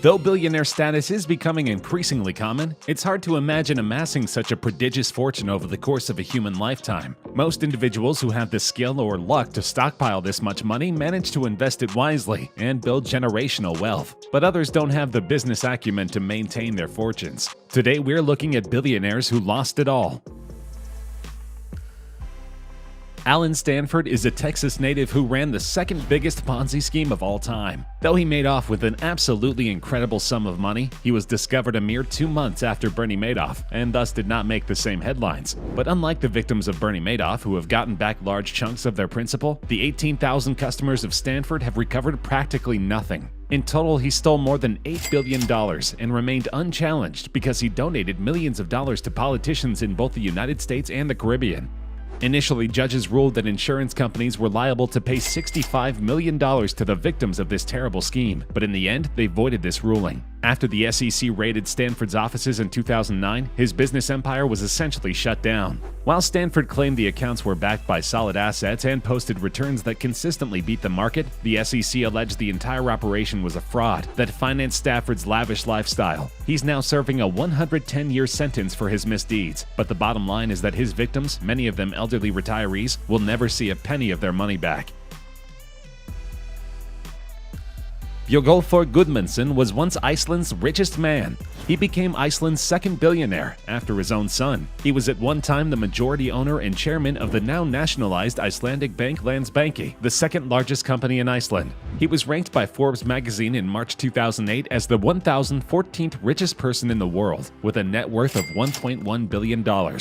Though billionaire status is becoming increasingly common, it's hard to imagine amassing such a prodigious fortune over the course of a human lifetime. Most individuals who have the skill or luck to stockpile this much money manage to invest it wisely and build generational wealth, but others don't have the business acumen to maintain their fortunes. Today we're looking at billionaires who lost it all. Alan Stanford is a Texas native who ran the second biggest Ponzi scheme of all time. Though he made off with an absolutely incredible sum of money, he was discovered a mere 2 months after Bernie Madoff, and thus did not make the same headlines. But unlike the victims of Bernie Madoff, who have gotten back large chunks of their principal, the 18,000 customers of Stanford have recovered practically nothing. In total, he stole more than $8 billion and remained unchallenged because he donated millions of dollars to politicians in both the United States and the Caribbean. Initially, judges ruled that insurance companies were liable to pay $65 million to the victims of this terrible scheme, but in the end, they voided this ruling. After the SEC raided Stanford's offices in 2009, his business empire was essentially shut down. While Stanford claimed the accounts were backed by solid assets and posted returns that consistently beat the market, the SEC alleged the entire operation was a fraud that financed Stanford's lavish lifestyle. He's now serving a 110-year sentence for his misdeeds, but the bottom line is that his victims, many of them elderly retirees, will never see a penny of their money back. Björgólfur Gudmundsson was once Iceland's richest man. He became Iceland's second billionaire after his own son. He was at one time the majority owner and chairman of the now nationalized Icelandic bank Landsbanki, the second largest company in Iceland. He was ranked by Forbes magazine in March 2008 as the 1,014th richest person in the world, with a net worth of $1.1 billion.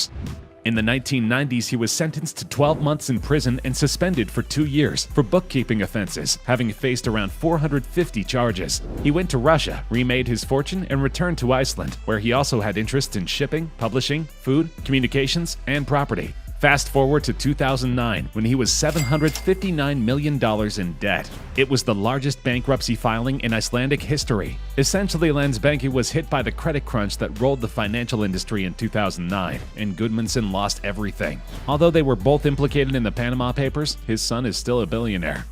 In the 1990s, he was sentenced to 12 months in prison and suspended for 2 years for bookkeeping offenses, having faced around 450 charges. He went to Russia, remade his fortune, and returned to Iceland, where he also had interests in shipping, publishing, food, communications, and property. Fast forward to 2009, when he was $759 million in debt. It was the largest bankruptcy filing in Icelandic history. Essentially, Landsbanki was hit by the credit crunch that rolled the financial industry in 2009, and Gudmundsson lost everything. Although they were both implicated in the Panama Papers, his son is still a billionaire.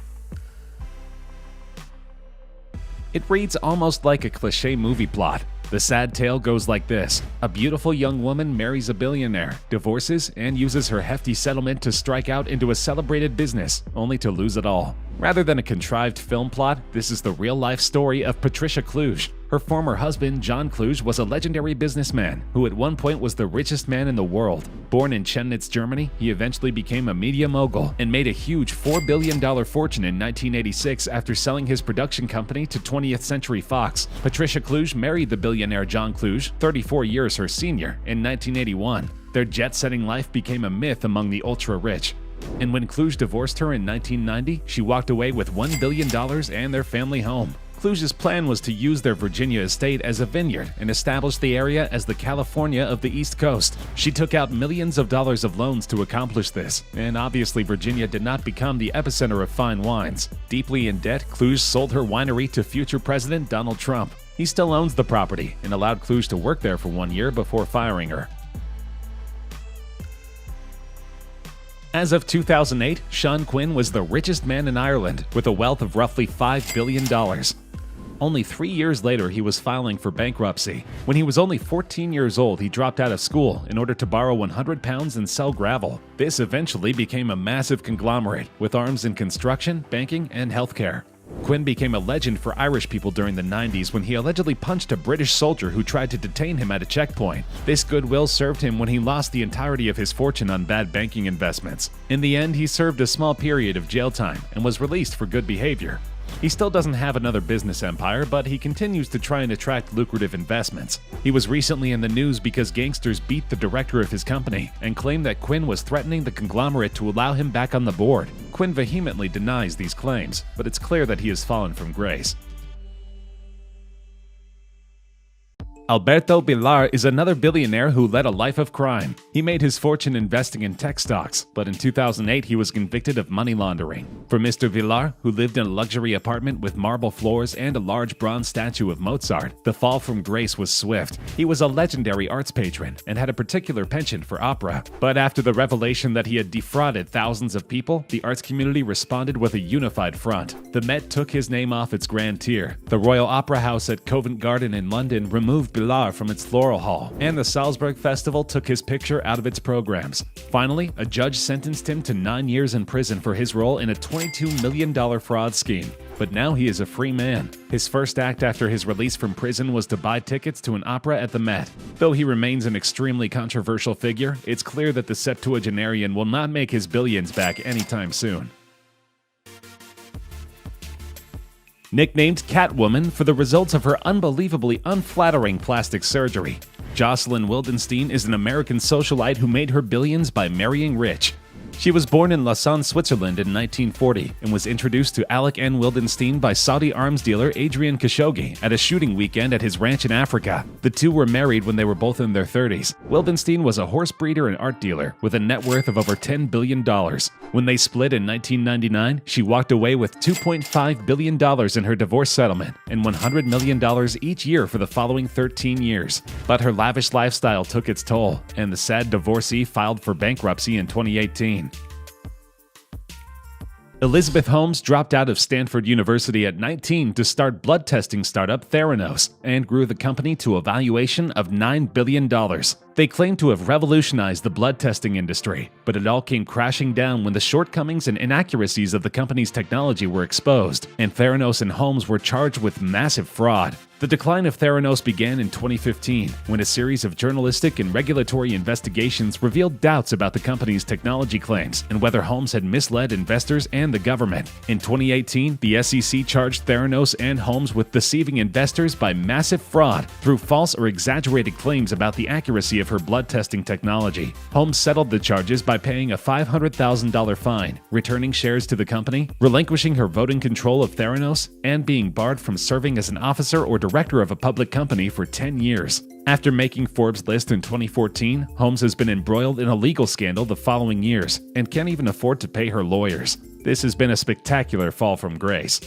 It reads almost like a cliché movie plot. The sad tale goes like this. A beautiful young woman marries a billionaire, divorces, and uses her hefty settlement to strike out into a celebrated business, only to lose it all. Rather than a contrived film plot, this is the real-life story of Patricia Kluge. Her former husband, John Kluge, was a legendary businessman who at one point was the richest man in the world. Born in Chemnitz, Germany, he eventually became a media mogul and made a huge $4 billion fortune in 1986 after selling his production company to 20th Century Fox. Patricia Kluge married the billionaire John Kluge, 34 years her senior, in 1981. Their jet-setting life became a myth among the ultra-rich. And when Kluge divorced her in 1990, she walked away with $1 billion and their family home. Kluge's plan was to use their Virginia estate as a vineyard and establish the area as the California of the East Coast. She took out millions of dollars of loans to accomplish this, and obviously Virginia did not become the epicenter of fine wines. Deeply in debt, Kluge sold her winery to future President Donald Trump. He still owns the property and allowed Kluge to work there for 1 year before firing her. As of 2008, Sean Quinn was the richest man in Ireland, with a wealth of roughly $5 billion. Only 3 years later, he was filing for bankruptcy. When he was only 14 years old, he dropped out of school in order to borrow 100 pounds and sell gravel. This eventually became a massive conglomerate, with arms in construction, banking, and healthcare. Quinn became a legend for Irish people during the 90s when he allegedly punched a British soldier who tried to detain him at a checkpoint. This goodwill served him when he lost the entirety of his fortune on bad banking investments. In the end, he served a small period of jail time and was released for good behavior. He still doesn't have another business empire, but he continues to try and attract lucrative investments. He was recently in the news because gangsters beat the director of his company and claimed that Quinn was threatening the conglomerate to allow him back on the board. Quinn vehemently denies these claims, but it's clear that he has fallen from grace. Alberto Villar is another billionaire who led a life of crime. He made his fortune investing in tech stocks, but in 2008 he was convicted of money laundering. For Mr. Villar, who lived in a luxury apartment with marble floors and a large bronze statue of Mozart, the fall from grace was swift. He was a legendary arts patron and had a particular penchant for opera. But after the revelation that he had defrauded thousands of people, the arts community responded with a unified front. The Met took his name off its grand tier. The Royal Opera House at Covent Garden in London removed Villar from its Floral Hall, and the Salzburg Festival took his picture out of its programs. Finally, a judge sentenced him to 9 years in prison for his role in a $22 million fraud scheme. But now he is a free man. His first act after his release from prison was to buy tickets to an opera at the Met. Though he remains an extremely controversial figure, it's clear that the septuagenarian will not make his billions back anytime soon. Nicknamed Catwoman for the results of her unbelievably unflattering plastic surgery, Jocelyn Wildenstein is an American socialite who made her billions by marrying rich. She was born in Lausanne, Switzerland in 1940 and was introduced to Alec N. Wildenstein by Saudi arms dealer Adrian Khashoggi at a shooting weekend at his ranch in Africa. The two were married when they were both in their 30s. Wildenstein was a horse breeder and art dealer with a net worth of over $10 billion. When they split in 1999, she walked away with $2.5 billion in her divorce settlement and $100 million each year for the following 13 years. But her lavish lifestyle took its toll, and the sad divorcee filed for bankruptcy in 2018. Elizabeth Holmes dropped out of Stanford University at 19 to start blood testing startup Theranos and grew the company to a valuation of $9 billion. They claim to have revolutionized the blood testing industry, but it all came crashing down when the shortcomings and inaccuracies of the company's technology were exposed, and Theranos and Holmes were charged with massive fraud. The decline of Theranos began in 2015, when a series of journalistic and regulatory investigations revealed doubts about the company's technology claims and whether Holmes had misled investors and the government. In 2018, the SEC charged Theranos and Holmes with deceiving investors by massive fraud through false or exaggerated claims about the accuracy of her blood testing technology. Holmes settled the charges by paying a $500,000 fine, returning shares to the company, relinquishing her voting control of Theranos, and being barred from serving as an officer or director of a public company for 10 years. After making Forbes' list in 2014, Holmes has been embroiled in a legal scandal the following years and can't even afford to pay her lawyers. This has been a spectacular fall from grace.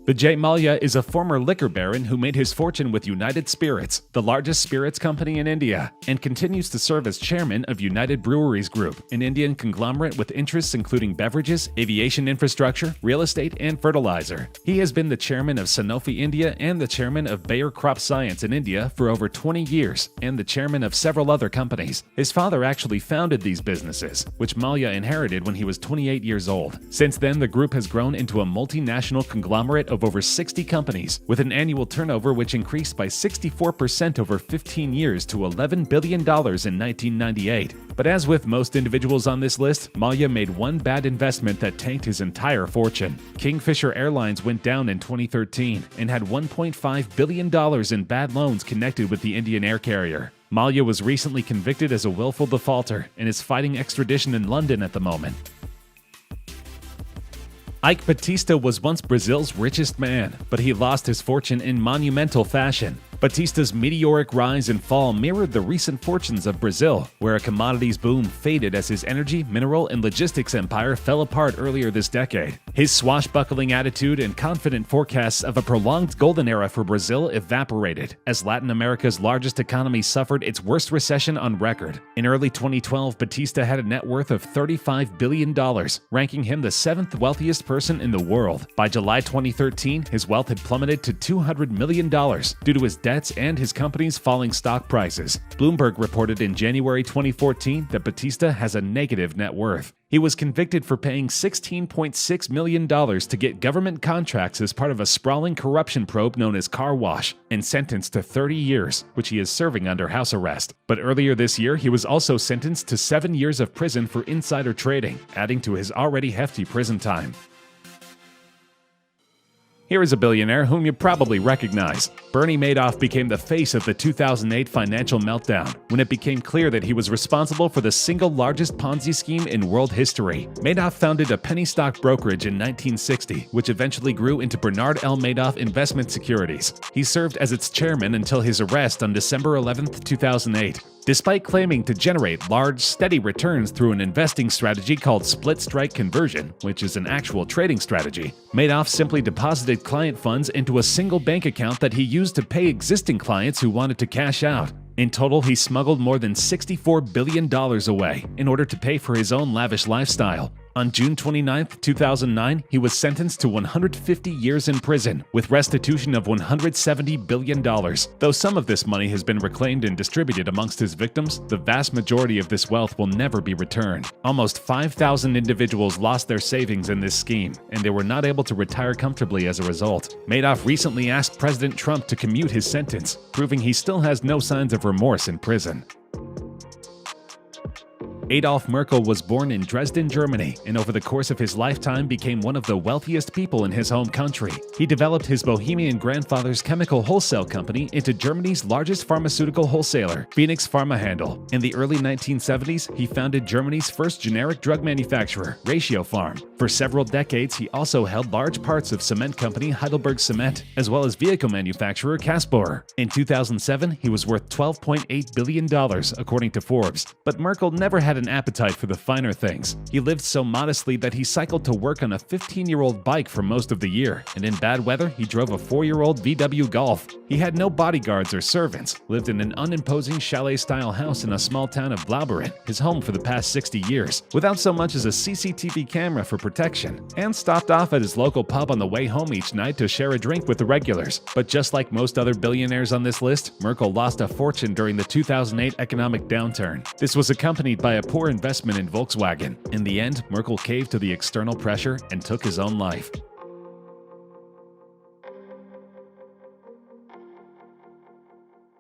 Vijay Mallya is a former liquor baron who made his fortune with United Spirits, the largest spirits company in India, and continues to serve as chairman of United Breweries Group, an Indian conglomerate with interests including beverages, aviation infrastructure, real estate, and fertilizer. He has been the chairman of Sanofi India and the chairman of Bayer Crop Science in India for over 20 years, and the chairman of several other companies. His father actually founded these businesses, which Mallya inherited when he was 28 years old. Since then, the group has grown into a multinational conglomerate of over 60 companies, with an annual turnover which increased by 64% over 15 years to $11 billion in 1998. But as with most individuals on this list, Mallya made one bad investment that tanked his entire fortune. Kingfisher Airlines went down in 2013 and had $1.5 billion in bad loans connected with the Indian air carrier. Mallya was recently convicted as a willful defaulter and is fighting extradition in London at the moment. Ike Batista was once Brazil's richest man, but he lost his fortune in monumental fashion. Batista's meteoric rise and fall mirrored the recent fortunes of Brazil, where a commodities boom faded as his energy, mineral, and logistics empire fell apart earlier this decade. His swashbuckling attitude and confident forecasts of a prolonged golden era for Brazil evaporated, as Latin America's largest economy suffered its worst recession on record. In early 2012, Batista had a net worth of $35 billion, ranking him the 7th wealthiest person in the world. By July 2013, his wealth had plummeted to $200 million due to his debts and his company's falling stock prices. Bloomberg reported in January 2014 that Batista has a negative net worth. He was convicted for paying $16.6 million to get government contracts as part of a sprawling corruption probe known as Car Wash, and sentenced to 30 years, which he is serving under house arrest. But earlier this year, he was also sentenced to 7 years of prison for insider trading, adding to his already hefty prison time. Here is a billionaire whom you probably recognize. Bernie Madoff became the face of the 2008 financial meltdown when it became clear that he was responsible for the single largest Ponzi scheme in world history. Madoff founded a penny stock brokerage in 1960, which eventually grew into Bernard L. Madoff Investment Securities. He served as its chairman until his arrest on December 11, 2008. Despite claiming to generate large, steady returns through an investing strategy called split strike conversion, which is an actual trading strategy, Madoff simply deposited client funds into a single bank account that he used to pay existing clients who wanted to cash out. In total, he smuggled more than $64 billion away in order to pay for his own lavish lifestyle. On June 29, 2009, he was sentenced to 150 years in prison with restitution of $170 billion. Though some of this money has been reclaimed and distributed amongst his victims, the vast majority of this wealth will never be returned. Almost 5,000 individuals lost their savings in this scheme, and they were not able to retire comfortably as a result. Madoff recently asked President Trump to commute his sentence, proving he still has no signs of remorse in prison. Adolf Merkel was born in Dresden, Germany, and over the course of his lifetime became one of the wealthiest people in his home country. He developed his Bohemian grandfather's chemical wholesale company into Germany's largest pharmaceutical wholesaler, Phoenix Pharmahandel. In the early 1970s, he founded Germany's first generic drug manufacturer, Ratiopharm. For several decades, he also held large parts of cement company Heidelberg Cement, as well as vehicle manufacturer Kassbohrer. In 2007, he was worth $12.8 billion, according to Forbes. But Merkel never had an appetite for the finer things. He lived so modestly that he cycled to work on a 15-year-old bike for most of the year, and in bad weather, he drove a 4-year-old VW Golf. He had no bodyguards or servants, lived in an unimposing chalet-style house in a small town of Blaubeuren, his home for the past 60 years, without so much as a CCTV camera for protection, and stopped off at his local pub on the way home each night to share a drink with the regulars. But just like most other billionaires on this list, Merkel lost a fortune during the 2008 economic downturn. This was accompanied by a poor investment in Volkswagen. In the end, Merkel caved to the external pressure and took his own life.